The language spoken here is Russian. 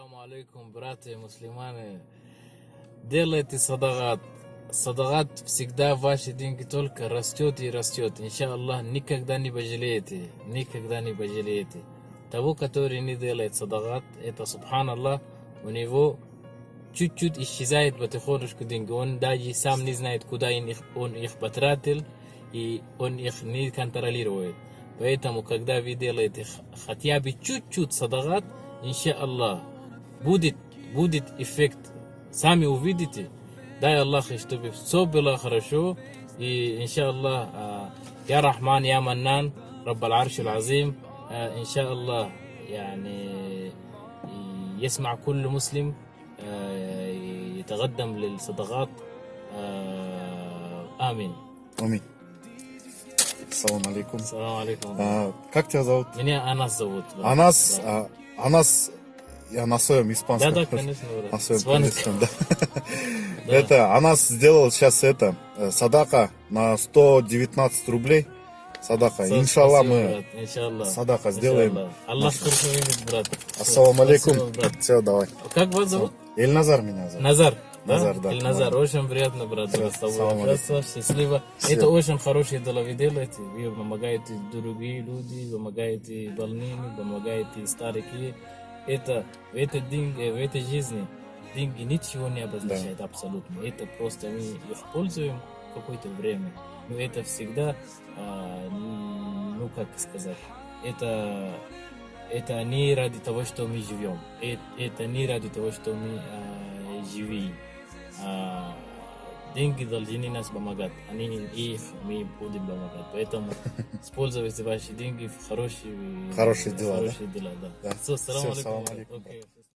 Саламу алейкум, братья мусульмане. Делайте садагат. Садагат всегда ваши деньги только растет и растет. Иншаллах, никогда не пожалеете. Никогда не пожалеете. Того, который не делает садагат, это, субханаллах, у него чуть-чуть исчезает потихонечку деньги. Он даже сам не знает, куда он их потратил, и он их не контролирует. Поэтому, когда вы делаете хотя бы чуть-чуть садагат, иншаллах, будет эффект. Сами увидите. Дай Аллах, чтобы все было хорошо. И иншаллах, я Рахман, я Маннан, Рабб аль-Арш аль-Азим, иншаллах, يعني يسمع كل مسلم يتقدم للصدقات. آمين. Аминь. Салам алейкум. Салам алейкум. Как тебя зовут? Меня Анас зовут. Анас. Да. Анас, я на своем испанском. Да, конечно. На своем испанском, да. Это, Анас сделал сейчас садака на 119 рублей. Садака. Иншаллах, мы садака сделаем. Аллах скорее, брат. Ассаламу алейкум. Все, давай. Как вас зовут? Эльназар меня зовут. Назар. Назар, да. Эльназар, очень приятно, брат, с тобой общаться, счастливо. Это очень хорошее дело вы делаете. Вы помогаете другие люди, помогаете больным, помогаете старики. В этой жизни деньги ничего не обозначает абсолютно. Это просто мы их пользуем какое-то время. Но это всегда, ну как сказать, это не ради того, что мы живем. Это не ради того, что мы живем. Деньги должны нас помогать, они их мы будем помогать. Поэтому используйте ваши деньги в хорошие дела. Да. Все, Салам салам алейкум. алейкум.